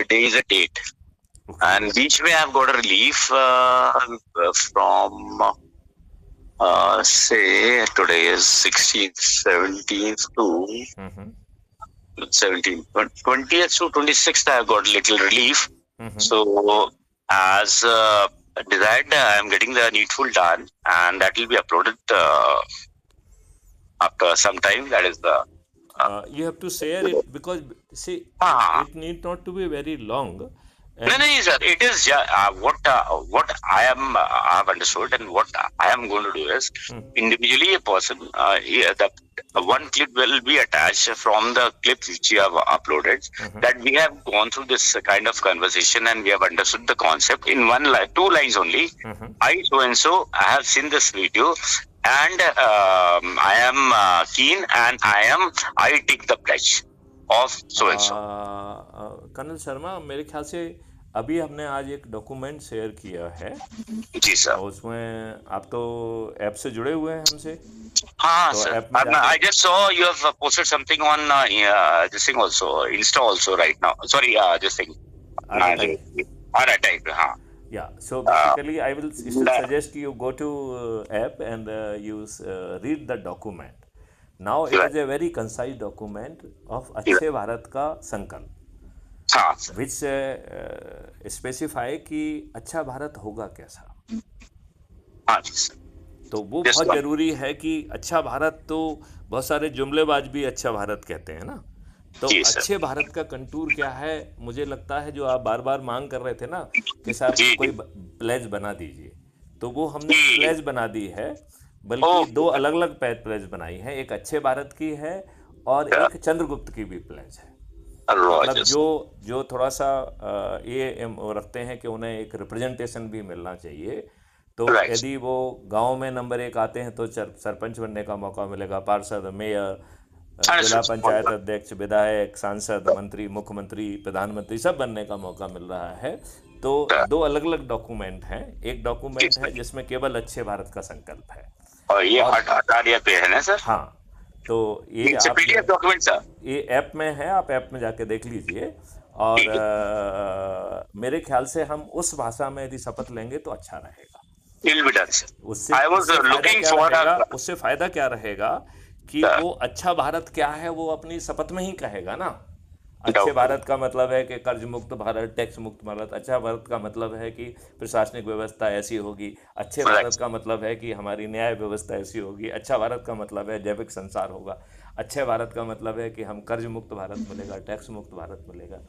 there is a date, Okay. and each way I've got a relief from say today is 16th, 17th to Mm-hmm. 17th, 20th to 26th. I've got little relief. Mm-hmm. So as desired, I'm getting the needful done, and that will be uploaded after some time. That is the You have to share it because see, ah. it need not to be very long, No, and no, sir. It is what I am I have understood, and what I am going to do is individually a person. The one clip will be attached from the clip which you have uploaded. That we have gone through this kind of conversation and we have understood the concept in one line, two lines only. I so and so I have seen this video, and I am keen, and I take the pledge of so and so. Colonel Sharma, मेरे ख्याल से अभी हमने आज एक document share किया है, जी sir. और उसमें आप तो ऐप से जुड़े हुए हैं हमसे, हाँ तो sir. ऐप में I जाके just saw you have posted something on this thing also, Insta also right now. Sorry, this thing. Archetype. Archetype, हाँ. Yeah, so basically I will still suggest you go to app and you read the document. Now it is a very concise document of अच्छे भारत का संकल्प, हाँ sir. which specify कि अच्छा भारत होगा कैसा. हाँ जी sir. तो वो बहुत जरूरी है कि अच्छा भारत, तो बहुत सारे जुमलेबाज भी अच्छा भारत कहते हैं ना, तो अच्छे भारत का कंटूर क्या है, मुझे लगता है जो आप बार बार मांग कर रहे थे ना कि साहब कोई प्लेज बना दीजिए, तो वो हमने प्लेज बना दी है, बल्कि दो अलग अलग प्लेज बनाई है, एक अच्छे भारत की है और एक चंद्रगुप्त की भी प्लेज है. मतलब जो थोड़ा सा ये रखते हैं कि उन्हें एक रिप्रेजेंटेशन भी मिलना चाहिए, तो यदि वो गांव में नंबर 1 आते हैं तो सरपंच बनने का मौका मिलेगा, पार्षद, मेयर, जिला पंचायत अध्यक्ष, विधायक, सांसद, मंत्री, मुख्यमंत्री, प्रधानमंत्री, सब बनने का मौका मिल रहा है. तो दो अलग अलग डॉक्यूमेंट हैं. एक डॉक्यूमेंट है जिसमें केवल अच्छे भारत का संकल्प है, और ये 18 पे है ना सर. हाँ, तो ये आप पीडीएफ डॉक्यूमेंट सर, ये ऐप में है, आप ऐप में जाके देख लीजिए. और मेरे ख्याल से हम उस भाषा में यदि शपथ लेंगे तो अच्छा रहेगा. उससे फायदा क्या रहेगा कि वो अच्छा भारत क्या है वो अपनी शपथ में ही कहेगा ना. अच्छे भारत का मतलब है कि कर्ज मुक्त भारत, टैक्स मुक्त भारत. अच्छा भारत का मतलब है कि प्रशासनिक व्यवस्था ऐसी होगी. अच्छे भारत का मतलब है कि हमारी न्याय व्यवस्था ऐसी होगी. अच्छा भारत का मतलब है जैविक संसार होगा. अच्छे भारत का मतलब है कि हम कर्ज मुक्त भारत मिलेगा, टैक्स मुक्त भारत मिलेगा.